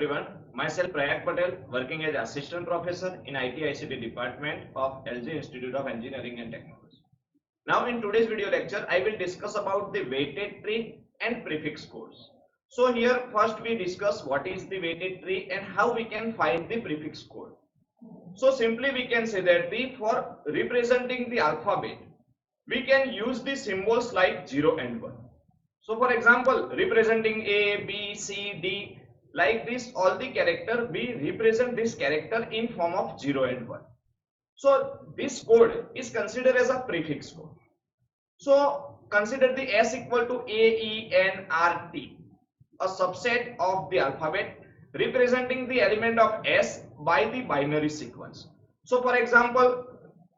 everyone. Myself Prayak Patel, working as assistant professor in IT ICT department of LG Institute of Engineering and Technology. Now in today's video lecture, I will discuss about the weighted tree and prefix codes. So here first we discuss what is the weighted tree and how we can find the prefix code. So simply we can say that for representing the alphabet, we can use the symbols like 0 and 1. So for example, representing A, B, C, D, like this, all the character, we represent this character in form of 0 and 1. So this code is considered as a prefix code. So consider the S equal to A, E, N, R, T, a subset of the alphabet representing the element of S by the binary sequence. So for example,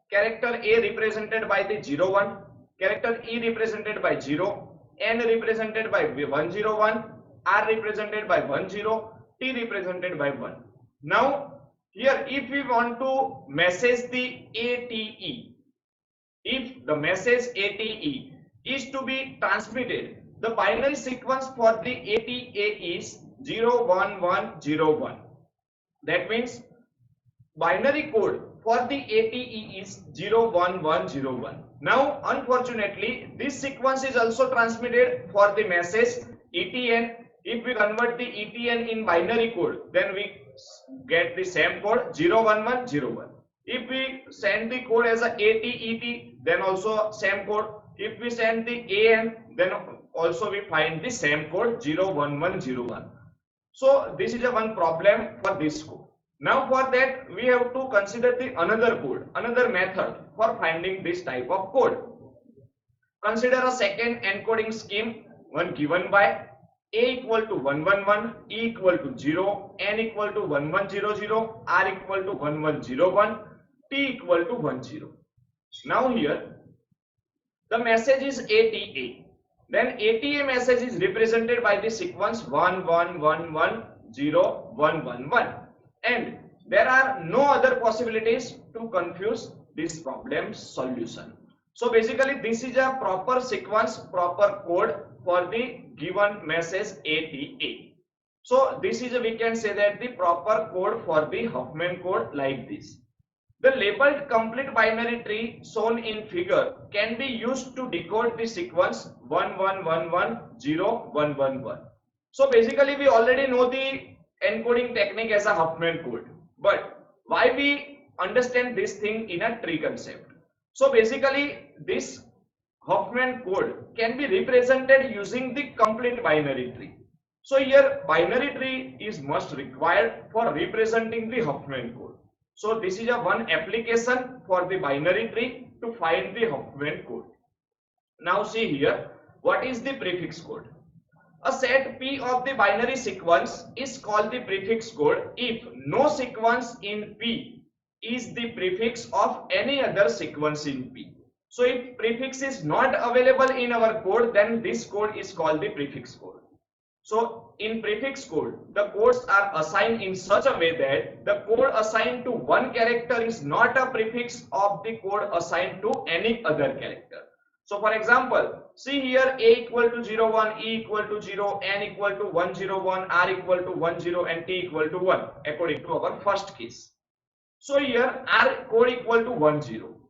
character A represented by the 0, 1, character E represented by 0, N represented by 101, R represented by 10, T represented by 1. Now here if we want to message the ATE, if the message ATE is to be transmitted, the binary sequence for the ATA is 01101. That means binary code for the ATE is 01101. Now unfortunately this sequence is also transmitted for the message ETN. If we convert the ETN in binary code, then we get the same code 01101. If we send the code as a ATET, then also same code. If we send the AN, then also we find the same code 01101. So this is a one problem for this code. Now for that we have to consider the another code, another method for finding this type of code. Consider a second encoding scheme, one given by A equal to 111, E equal to 0, N equal to 1100, R equal to 1101, T equal to 10. Now here the message is ATA. Then ATA message is represented by the sequence 1110111. And there are no other possibilities to confuse this problem's solution. So basically this is a proper sequence, proper code for the given message ATA. So this is we can say that the proper code for the Huffman code like this. The labeled complete binary tree shown in figure can be used to decode the sequence 1111011. So basically we already know the encoding technique as a Huffman code, but why we understand this thing in a tree concept? So basically this Huffman code can be represented using the complete binary tree. So here binary tree is must required for representing the Huffman code. So this is a one application for the binary tree to find the Huffman code. Now see here, what is the prefix code? A set P of the binary sequence is called the prefix code if no sequence in P is the prefix of any other sequence in P. So if prefix is not available in our code, then this code is called the prefix code. So in prefix code, the codes are assigned in such a way that the code assigned to one character is not a prefix of the code assigned to any other character. So for example, see here A equal to 01, E equal to 0, N equal to 101, R equal to 10 and T equal to 1 according to our first case. So here R code equal to 10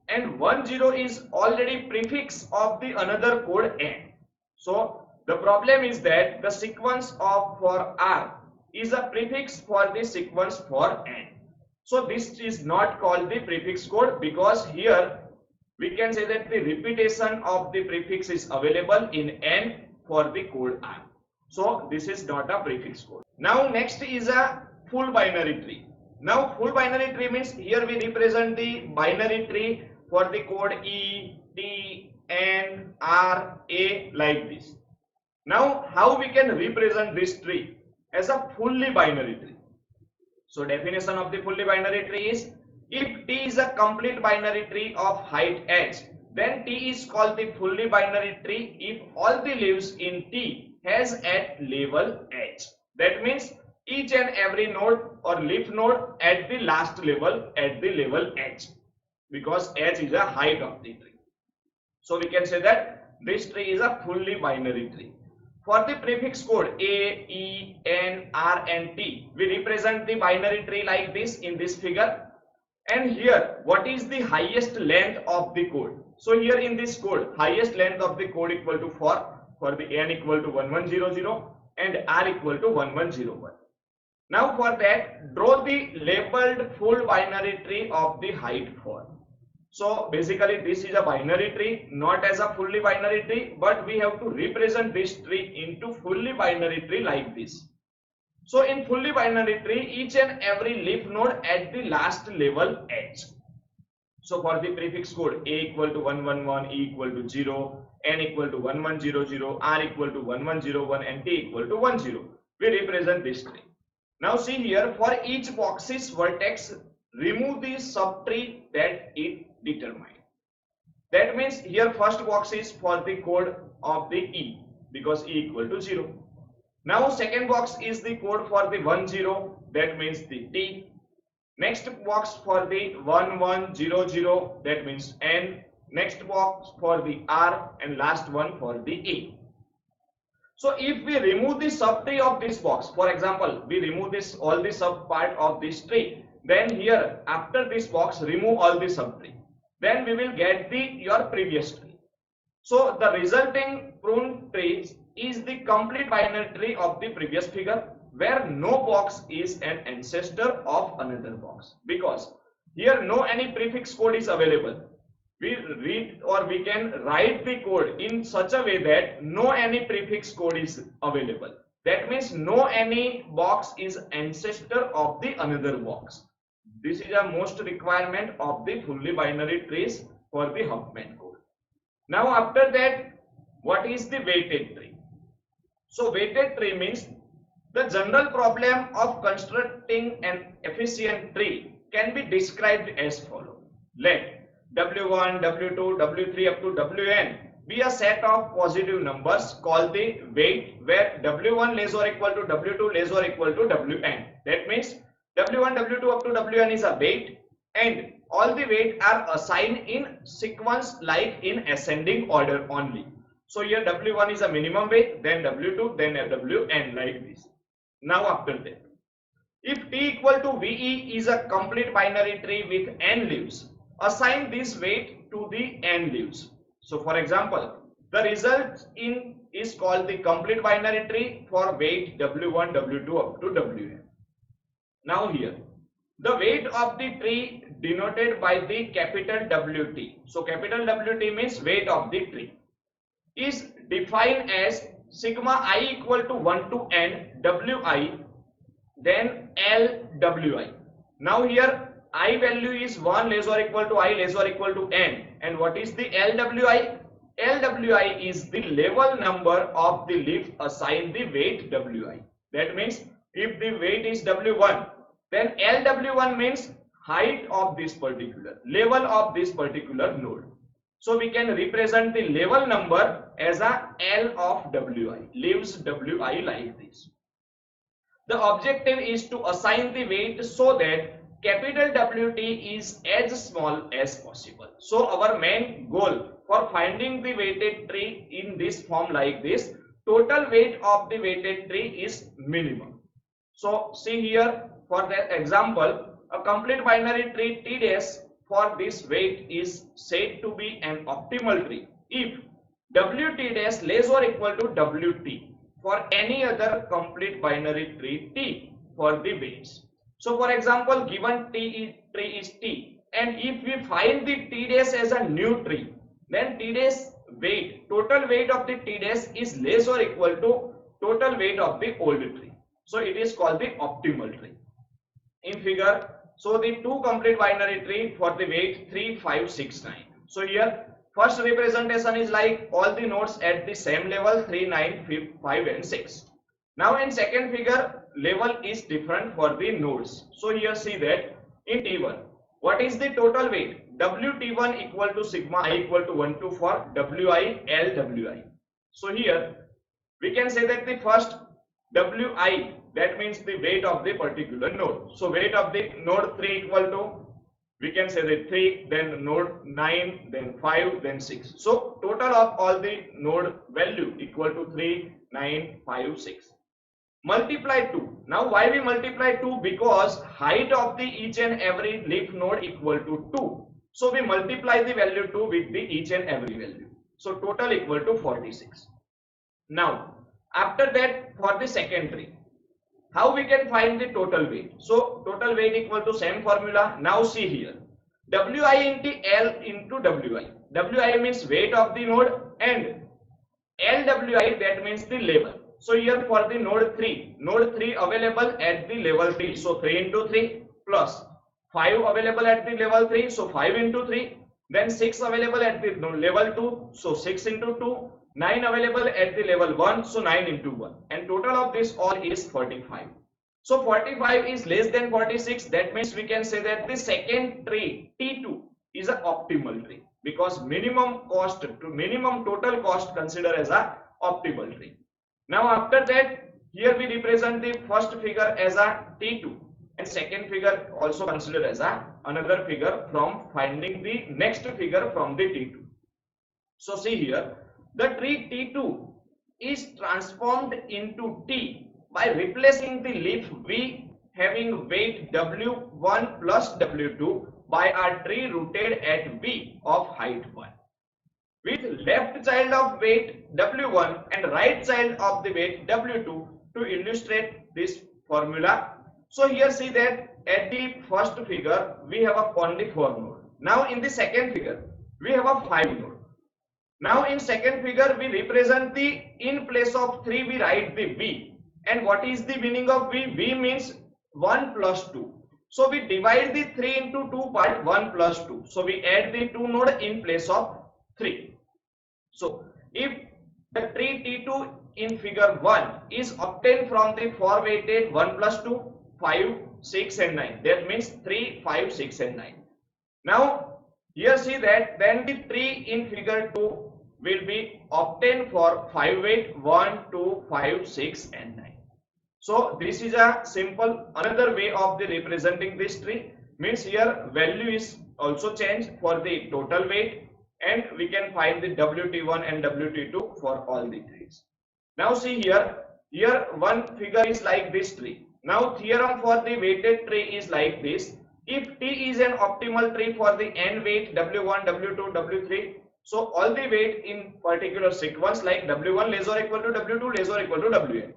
and 10 is already prefix of the another code N. So the problem is that the sequence of for R is a prefix for the sequence for N. So this is not called the prefix code because here we can say that the repetition of the prefix is available in N for the code R. So this is not a prefix code. Now next is a full binary tree. Now full binary tree means here we represent the binary tree for the code E, T, N, R, A like this. Now how we can represent this tree as a fully binary tree? So definition of the fully binary tree is if T is a complete binary tree of height h, then T is called the fully binary tree if all the leaves in T has at level h. That means each and every node or leaf node at the last level at the level h, because h is a height of the tree. So we can say that this tree is a fully binary tree. For the prefix code A, E, N, R and T, we represent the binary tree like this in this figure. And here, what is the highest length of the code? So here in this code, highest length of the code equal to 4, for the N equal to 1100 and R equal to 1101. Now for that, draw the labeled full binary tree of the height 4. So basically this is a binary tree, not as a fully binary tree, but we have to represent this tree into fully binary tree like this. So in fully binary tree, each and every leaf node at the last level H. So for the prefix code A equal to 111, E equal to 0, N equal to 1100, R equal to 1101 and T equal to 10, we represent this tree. Now see here, for each box's vertex, remove the subtree that it determined. That means here first box is for the code of the E, because E equal to 0. Now second box is the code for the 10, that means the T. Next box for the 1100, that means N. Next box for the R and last one for the E. So if we remove the subtree of this box, for example, we remove this all the sub part of this tree, then here after this box remove all the subtree, then we will get the your previous tree. So the resulting pruned tree is the complete binary tree of the previous figure, where no box is an ancestor of another box, because here no any prefix code is available. We read or we can write the code in such a way that no any prefix code is available. That means no any box is ancestor of the another box. This is a most requirement of the fully binary trees for the Huffman code. Now after that, what is the weighted tree? So weighted tree means the general problem of constructing an efficient tree can be described as follows. Let W1, W2, W3 up to Wn be a set of positive numbers called the weight, where W1 less or equal to W2 less or equal to Wn. That means W1, W2 up to Wn is a weight, and all the weight are assigned in sequence like in ascending order only. So here W1 is a minimum weight, then W2, then Wn like this. Now after that, if T equal to Ve is a complete binary tree with n leaves, assign this weight to the n leaves. So for example, the result in is called the complete binary tree for weight W1, W2 up to Wn. Now here, the weight of the tree denoted by the capital WT. So capital WT means weight of the tree, is defined as sigma I equal to 1 to n Wi, then L Wi. Now here I value is 1 less or equal to I less or equal to n, and what is the LWI? LWI is the level number of the leaf assigned the weight Wi. That means if the weight is W1, then LW1 means height of this particular, level of this particular node. So we can represent the level number as a L of Wi, leaves Wi like this. The objective is to assign the weight so that capital WT is as small as possible. So our main goal for finding the weighted tree in this form like this, total weight of the weighted tree is minimum. So see here, for that example, a complete binary tree T dash for this weight is said to be an optimal tree if WT dash less or equal to WT for any other complete binary tree T for the weights. So for example, given tree is T, and if we find the T dash as a new tree, then T dash weight, total weight of the T dash is less or equal to total weight of the old tree. So it is called the optimal tree. In figure, so the two complete binary tree for the weight 3, 5, 6, 9. So here first representation is like all the nodes at the same level 3, 9, 5 and 6. Now in second figure, level is different for the nodes. So here see that in T1, what is the total weight? WT1 equal to sigma I equal to 1 to for Wi L Wi. So here we can say that the first Wi, that means the weight of the particular node. So weight of the node 3 equal to We can say that 3, then node 9, then 5, then 6. So total of all the node value equal to 3, 9, 5, 6. Multiply 2. Now why we multiply 2? Because height of the each and every leaf node equal to 2. So we multiply the value 2 with the each and every value. So total equal to 46. Now after that, for the second tree, how we can find the total weight? So total weight equal to same formula. Now see here, Wi into L into Wi. Wi means weight of the node and LWI, that means the level. So here for the node 3 available at the level 3. So 3 into 3 plus 5 available at the level 3. So 5 into 3. Then 6 available at the level 2. So 6 into 2. 9 available at the level 1. So 9 into 1. And total of this all is 45. So 45 is less than 46. That means we can say that the second tree T2 is an optimal tree, because minimum cost to minimum total cost consider as a optimal tree. Now after that, here we represent the first figure as a T2 and second figure also consider as a another figure from finding the next figure from the T2. So see here, the tree T2 is transformed into T by replacing the leaf V having weight W1 plus W2 by a tree rooted at V of height 1, with left child of weight W1 and right child of the weight W2 to illustrate this formula. So here see that at the first figure we have a only 4 node. Now in the second figure we have a 5 node. Now in second figure we represent the, in place of 3 we write the V. And what is the meaning of V? V means 1 plus 2. So we divide the 3 into 2 part, 1 plus 2. So we add the 2 node in place of 3. So if the tree T2 in figure 1 is obtained from the 4 weighted 1 plus 2, 5, 6 and 9. That means 3, 5, 6 and 9. Now here see that then the tree in figure 2 will be obtained for 5 weight 1, 2, 5, 6 and 9. So this is a simple another way of the representing this tree. Means here value is also changed for the total weight, and we can find the WT1 and WT2 for all the trees. Now see here one figure is like this tree. Now theorem for the weighted tree is like this. If T is an optimal tree for the n weight W1, W2, W3, so all the weight in particular sequence like W1 less or equal to W2 less or equal to Wn.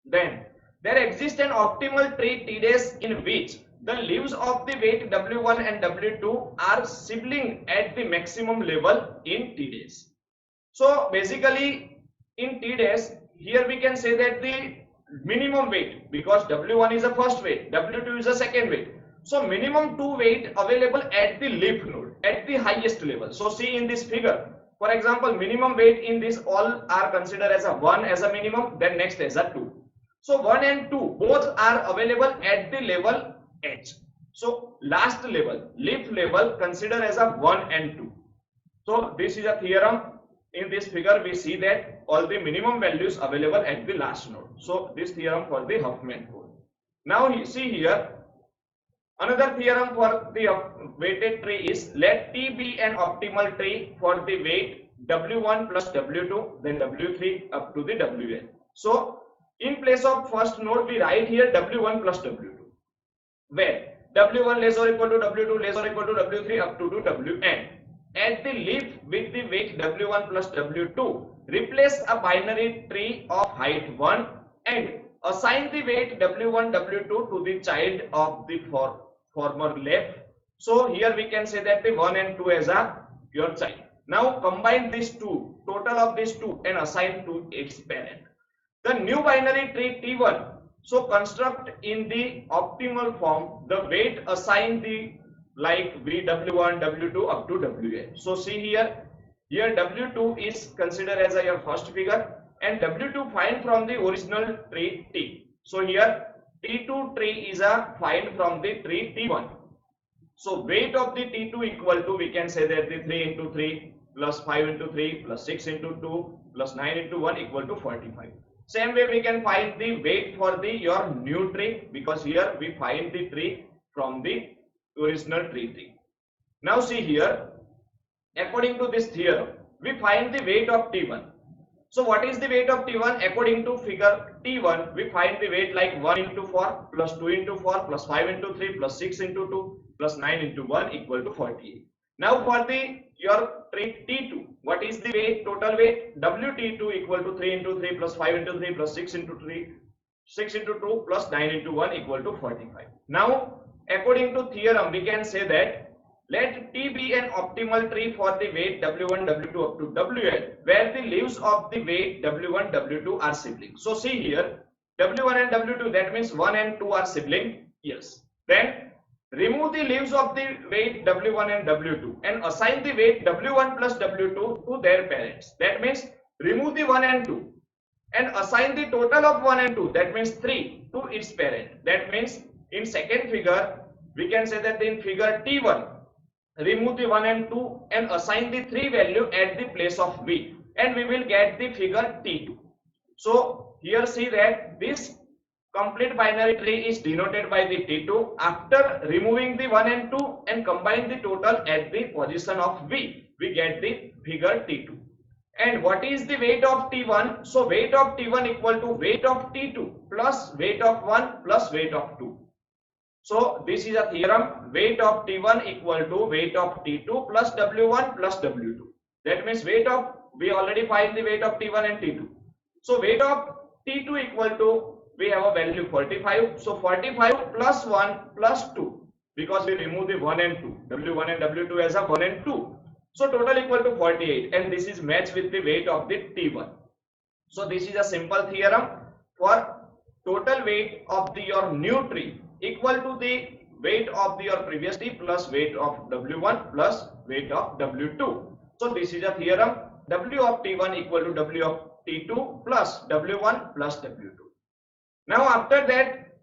Then there exists an optimal tree T dash in which the leaves of the weight W1 and W2 are sibling at the maximum level in T dash. So basically in T dash here we can say that the minimum weight, because W1 is the first weight, W2 is the second weight. So minimum 2 weight available at the leaf node at the highest level. So see in this figure, for example, minimum weight in this all are considered as a 1 as a minimum, then next as a 2. So 1 and 2 both are available at the level H. So last level, leaf level, consider as a 1 and 2. So this is a theorem. In this figure we see that all the minimum values available at the last node. So this theorem for the Huffman code. Now you see here another theorem for the weighted tree is let T be an optimal tree for the weight W1 plus W2 then W3 up to the Wn. So in place of first node we write here W1 plus W2, where W1 less or equal to W2 less or equal to W3 up to Wn. At the leaf with the weight W1 plus W2, replace a binary tree of height 1 and assign the weight W1 W2 to the child of the former leaf. So here we can say that the 1 and 2 as a your child. Now combine these two, total of these two, and assign to its parent. The new binary tree T1, so construct in the optimal form the weight assigned the like W1, W2 up to Wn. So see here W2 is considered as your first figure and W2 find from the original tree T. So here T2 tree is a find from the tree T1. So weight of the T2 equal to, we can say that the 3 into 3 plus 5 into 3 plus 6 into 2 plus 9 into 1 equal to 45. Same way we can find the weight for the your new tree, because here we find the tree from the original tree. Now see here, according to this theorem, we find the weight of T1. So what is the weight of T1? According to figure T1, we find the weight like 1 into 4 plus 2 into 4 plus 5 into 3 plus 6 into 2 plus 9 into 1 equal to 48. Now for your tree T2, what is the weight, total weight? WT2 equal to 3 into 3 plus 5 into 3 plus 6 into 3, 6 into 2 plus 9 into 1 equal to 45. Now according to theorem, we can say that let T be an optimal tree for the weight W1, W2 up to Wn, where the leaves of the weight W1, W2 are siblings. So see here, W1 and W2, that means 1 and 2 are sibling. Yes. Then remove the leaves of the weight W1 and W2 and assign the weight W1 plus W2 to their parents. That means remove the 1 and 2 and assign the total of 1 and 2, that means 3, to its parent. That means in second figure, we can say that in figure T1, remove the 1 and 2 and assign the 3 value at the place of V, and we will get the figure T2. So here see that this complete binary tree is denoted by the T2. After removing the 1 and 2 and combine the total at the position of V, we get the figure T2. And what is the weight of T1? So weight of T1 equal to weight of T2 plus weight of 1 plus weight of 2. So this is a theorem, weight of T1 equal to weight of T2 plus W1 plus W2. That means weight of, we already find the weight of T1 and T2. So weight of T2 equal to, we have a value 45. So 45 plus 1 plus 2, because we remove the 1 and 2. W1 and W2 as a 1 and 2. So total equal to 48, and this is matched with the weight of the T1. So this is a simple theorem for total weight of your new tree equal to the weight of your previous tree plus weight of W1 plus weight of W2. So this is a theorem, W of T1 equal to W of T2 plus W1 plus W2. Now after that,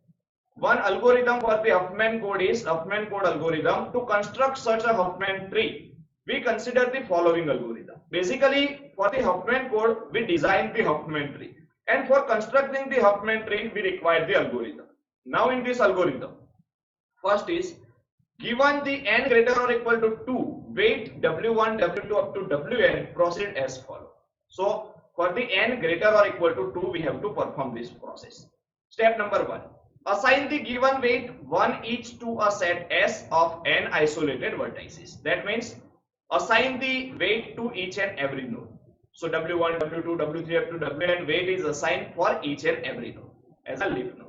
one algorithm for the Huffman code is Huffman code algorithm. To construct such a Huffman tree, we consider the following algorithm. Basically, for the Huffman code, we design the Huffman tree, and for constructing the Huffman tree, we require the algorithm. Now in this algorithm, first is given the n greater or equal to 2, weight W1, W2 up to Wn, proceed as follows. So for the n greater or equal to 2, we have to perform this process. Step number 1. Assign the given weight 1 each to a set S of n isolated vertices. That means assign the weight to each and every node. So W1, W2, W3 up to Wn weight is assigned for each and every node as a leaf node.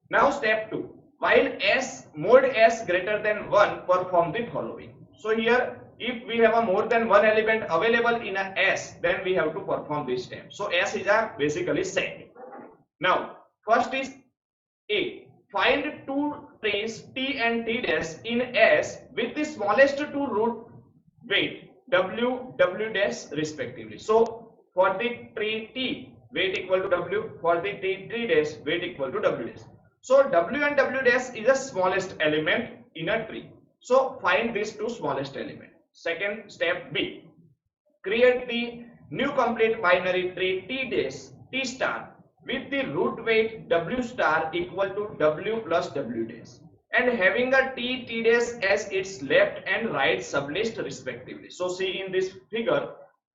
Now step 2. While S mod S greater than 1, perform the following. So here, if we have a more than one element available in a S, then we have to perform this step. So S is a basically set. Now first is A. Find two trees T and T dash in S with the smallest two root weight W, W dash respectively. So for the tree T, weight equal to W, for the tree dash, weight equal to W dash. So W and W dash is the smallest element in a tree. So find these two smallest element. Second step B. Create the new complete binary tree T dash T star with the root weight W star equal to W plus W dash, and having a T dash as its left and right sublist respectively. So see in this figure,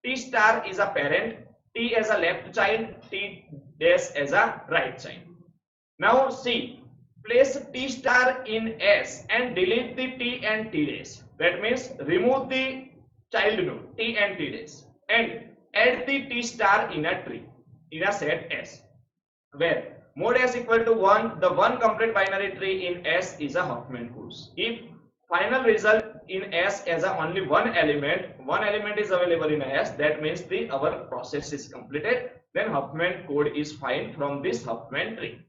T star is a parent, T as a left child, T dash as a right child. Now see, place T star in S and delete the T and T dash. That means remove the child node T and T dash and add the T star in a tree, in a set S, where mod S equal to 1, the one complete binary tree in S is a Huffman code. If final result in S as a only one element is available in S, that means our process is completed, then Huffman code is fine from this Huffman tree.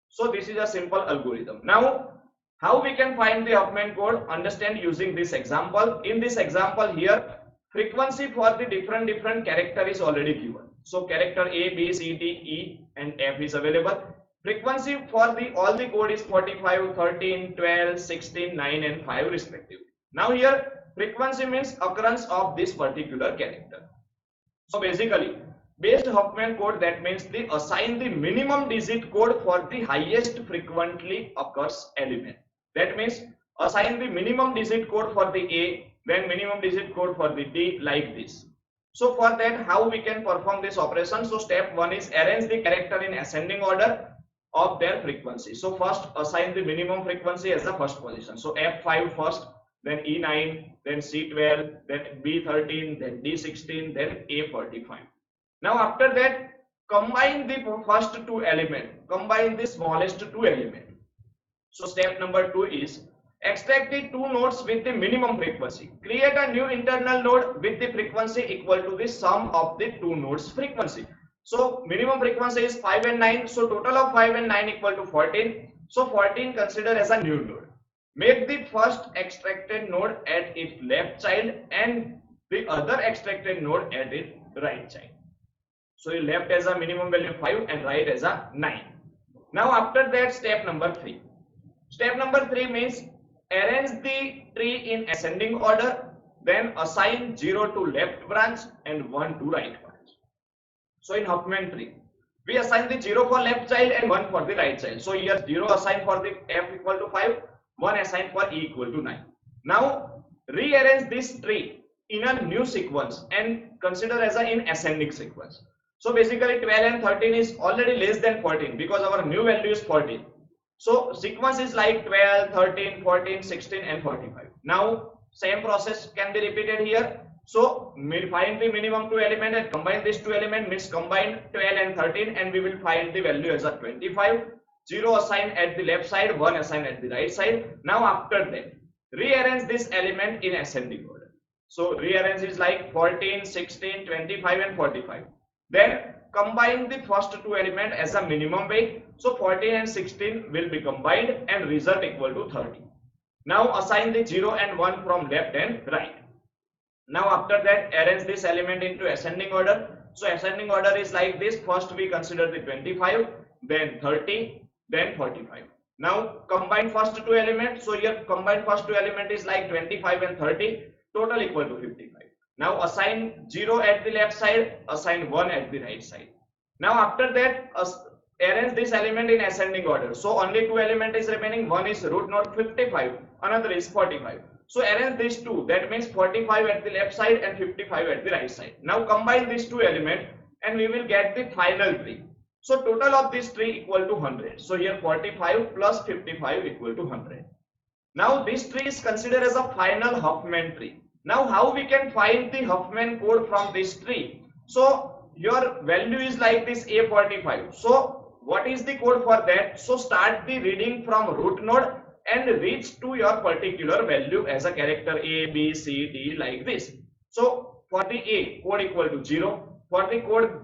So this is a simple algorithm. Now how we can find the Huffman code? Understand using this example. In this example here, frequency for the different character is already given. So character A, B, C, D, E and F is available. Frequency for all the code is 45, 13, 12, 16, 9 and 5 respectively. Now here frequency means occurrence of this particular character. So basically based Huffman code, that means they assign the minimum digit code for the highest frequently occurs element. That means assign the minimum digit code for the A, then minimum digit code for the D, like this. So for that, how we can perform this operation? So step 1 is arrange the character in ascending order of their frequency. So first assign the minimum frequency as the first position. So F5 first, then E9, then C12, then B13, then D16, then A45. Now after that, combine the first two elements, combine the smallest two elements. So step number 2 is extract the two nodes with the minimum frequency. Create a new internal node with the frequency equal to the sum of the two nodes frequency. So minimum frequency is 5 and 9. So total of 5 and 9 equal to 14. So 14 consider as a new node. Make the first extracted node at its left child and the other extracted node at its right child. So you left as a minimum value 5 and right as a 9. Now after that, step number 3. Step number 3 means arrange the tree in ascending order, then assign 0 to left branch and 1 to right branch. So in Huffman tree, we assign the 0 for left child and 1 for the right child. So here 0 assigned for the F equal to 5, 1 assigned for E equal to 9. Now rearrange this tree in a new sequence and consider as a in ascending sequence. So basically 12 and 13 is already less than 14 because our new value is 14. So sequence is like 12, 13, 14, 16 and 45. Now same process can be repeated here. So find the minimum two element and combine these two elements, means combine 12 and 13, and we will find the value as a 25. 0 assigned at the left side, 1 assigned at the right side. Now after that, rearrange this element in ascending order. So rearrange is like 14, 16, 25 and 45. Then combine the first two elements as a minimum weight. So 14 and 16 will be combined and result equal to 30. Now assign the 0 and 1 from left and right. Now after that, arrange this element into ascending order. So ascending order is like this. First we consider the 25, then 30, then 45. Now combine first two elements. So here combine first two element is like 25 and 30, total equal to 55. Now assign 0 at the left side, assign 1 at the right side. Now after that, arrange this element in ascending order. So only two elements is remaining. One is root node 55, another is 45. So arrange these two. That means 45 at the left side and 55 at the right side. Now combine these two elements and we will get the final tree. So total of this tree equal to 100. So here 45 plus 55 equal to 100. Now this tree is considered as a final Huffman tree. Now how we can find the Huffman code from this tree? So your value is like this A45. So what is the code for that? So start the reading from root node and reach to your particular value as a character A, B, C, D, like this. So for the A, code equal to 0. For the code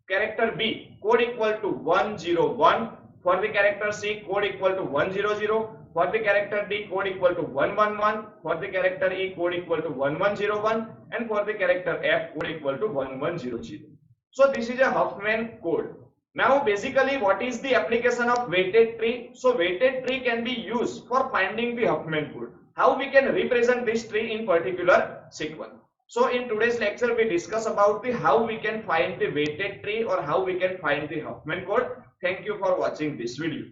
character B, code equal to 101. For the character C, code equal to 100. For the character D, code equal to 111. For the character E, code equal to 1101. And for the character F, code equal to 1100. So this is a Huffman code. Now basically what is the application of weighted tree? So weighted tree can be used for finding the Huffman code. How we can represent this tree in particular sequence. So in today's lecture we discuss about the how we can find the weighted tree or how we can find the Huffman code. Thank you for watching this video.